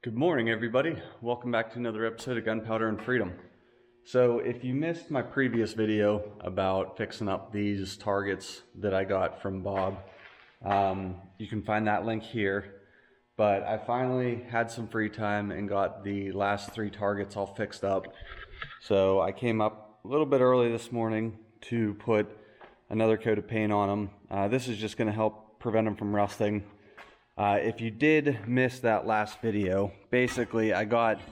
Good morning, everybody. Welcome back to another episode of Gunpowder and Freedom. So if you missed my previous video about fixing up these targets that I got from Bob, you can find that link here. But I finally had some free time and got the last 3 targets all fixed up. So I came up a little bit early this morning to put another coat of paint on them. This is just going to help prevent them from rusting. If you did miss that last video, basically I got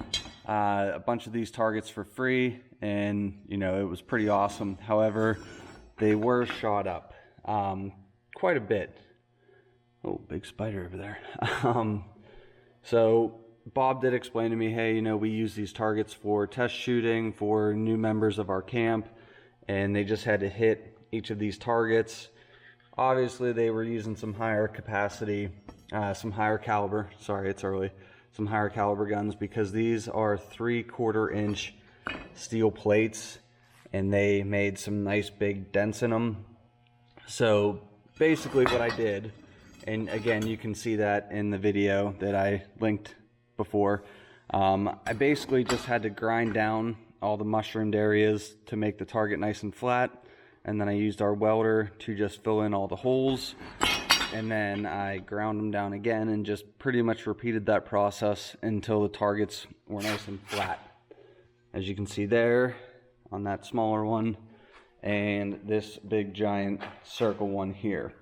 a bunch of these targets for free, and it was pretty awesome. However, they were shot up quite a bit. Oh, big spider over there. So Bob did explain to me, hey, we use these targets for test shooting for new members of our camp, and they just had to hit each of these targets. Obviously, they were using some higher capacity, some higher caliber guns, because these are 3/4 inch steel plates, and they made some nice big dents in them. So basically what I did, and again, you can see that in the video that I linked before, I basically just had to grind down all the mushroomed areas to make the target nice and flat, and then I used our welder to just fill in all the holes, and then I ground them down again and just pretty much repeated that process until the targets were nice and flat, as you can see there on that smaller one and this big giant circle one here.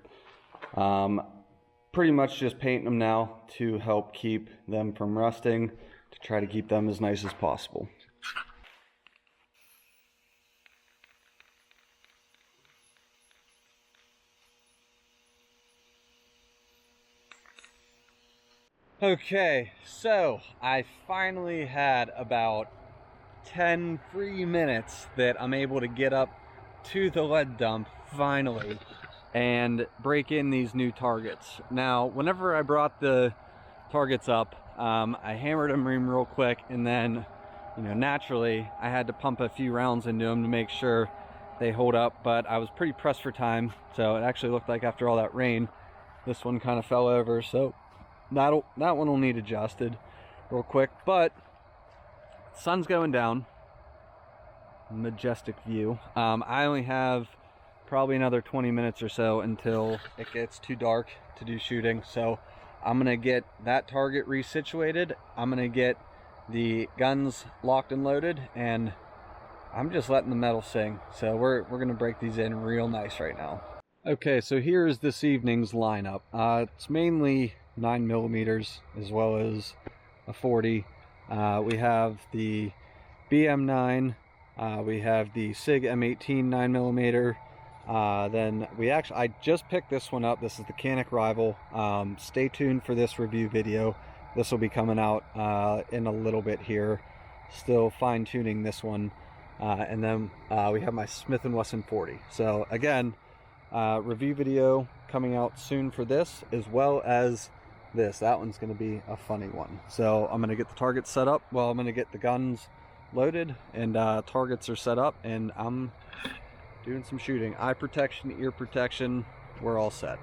Pretty much just painting them now to help keep them from rusting, to try to keep them as nice as possible. Okay, so I finally had about 10 free minutes that I'm able to get up to the lead dump finally and break in these new targets. Now, whenever I brought the targets up, I hammered them in real quick, and then naturally I had to pump a few rounds into them to make sure they hold up, but I was pretty pressed for time, so it actually looked like after all that rain this one kind of fell over, so that one will need adjusted real quick. But sun's going down, majestic view. I only have probably another 20 minutes or so until it gets too dark to do shooting, so I'm gonna get that target resituated, I'm gonna get the guns locked and loaded, and I'm just letting the metal sing. So we're gonna break these in real nice right now. Okay, so here's this evening's lineup. It's mainly 9mm as well as a 40. We have the BM9, we have the SIG M18 9mm. Then I just picked this one up. This is the Canic Rival. Stay tuned for this review video. This will be coming out in a little bit here. Still fine tuning this one. And then we have my Smith & Wesson 40. So again, review video coming out soon for this, as well as this. That one's going to be a funny one. So I'm going to get the targets set up. Well, I'm going to get the guns loaded, and targets are set up, and I'm doing some shooting. Eye protection, ear protection, we're all set.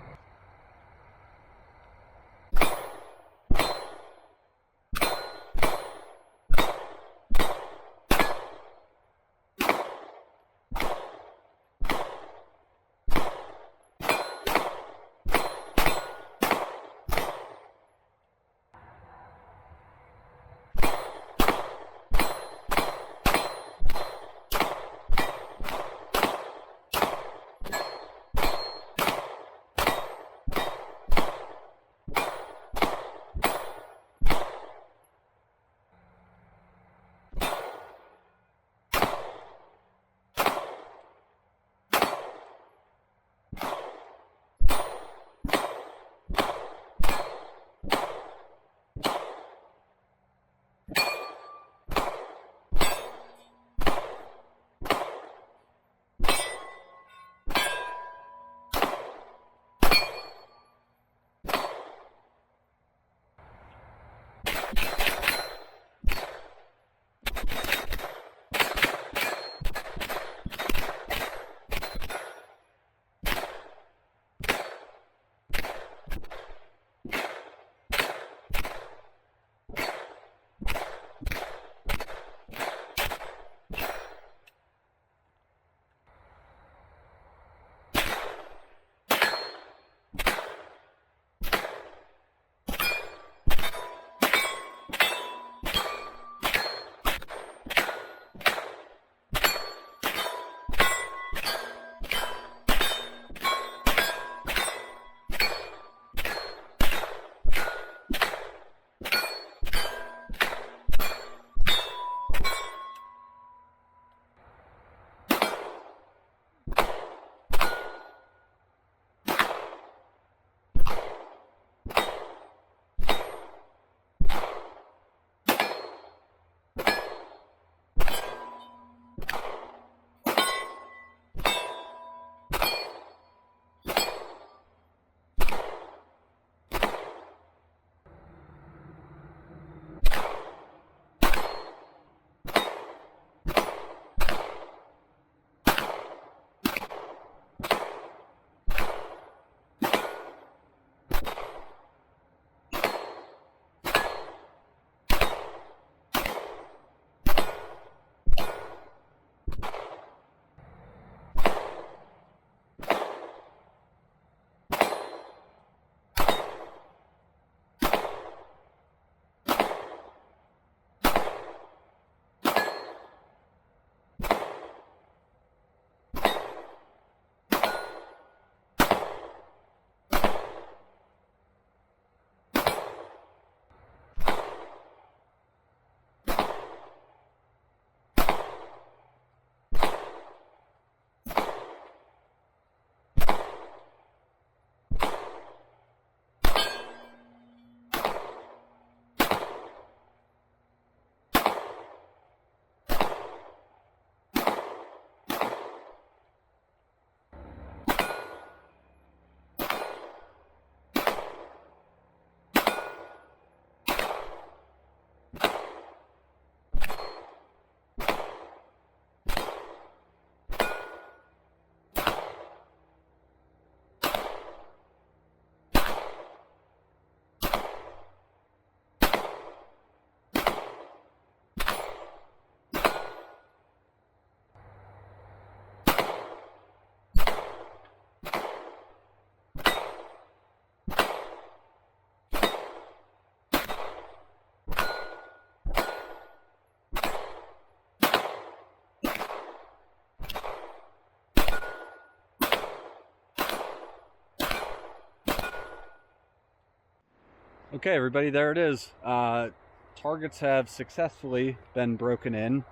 Okay, everybody, there it is. Targets have successfully been broken in.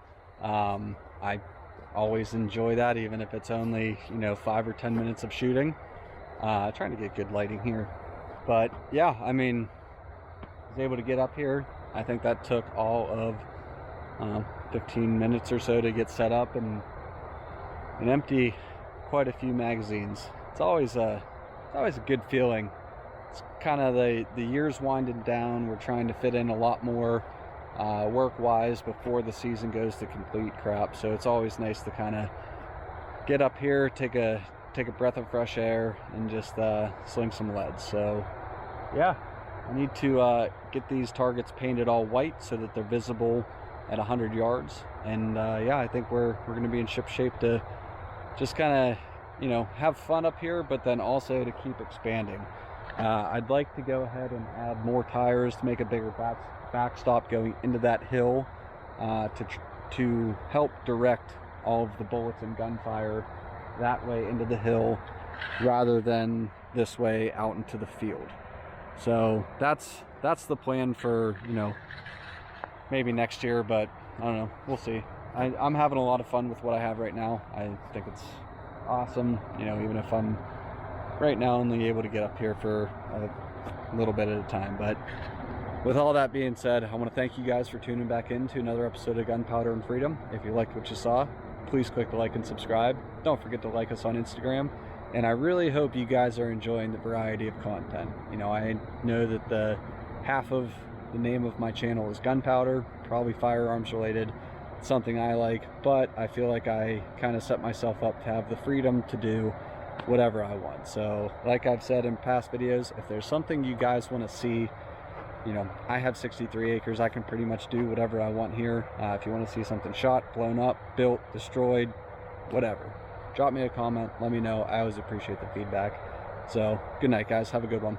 I always enjoy that, even if it's only, 5 or 10 minutes of shooting. Trying to get good lighting here. But yeah, I mean, I was able to get up here. I think that took all of 15 minutes or so to get set up and empty quite a few magazines. It's always a good feeling. It's kind of the year's winding down. We're trying to fit in a lot more work-wise before the season goes to complete crap. So it's always nice to kind of get up here, take a breath of fresh air, and just sling some leads. So yeah, I need to get these targets painted all white so that they're visible at 100 yards. And yeah, I think we're going to be in ship shape to just kind of have fun up here, but then also to keep expanding. I'd like to go ahead and add more tires to make a bigger backstop going into that hill to help direct all of the bullets and gunfire that way into the hill rather than this way out into the field. So that's the plan for maybe next year, but I don't know, we'll see. I'm having a lot of fun with what I have right now. I think it's awesome, even if I'm right now only able to get up here for a little bit at a time. But with all that being said, I want to thank you guys for tuning back in to another episode of Gunpowder and Freedom. If you liked what you saw, please click the like and subscribe. Don't forget to like us on Instagram. And I really hope you guys are enjoying the variety of content. I know that the half of the name of my channel is Gunpowder, probably firearms related. It's something I like, but I feel like I kind of set myself up to have the freedom to do whatever I want. So like I've said in past videos, if there's something you guys want to see, I have 63 acres. I can pretty much do whatever I want here. If you want to see something shot, blown up, built, destroyed, whatever, drop me a comment, let me know. I always appreciate the feedback. So good night, guys. Have a good one.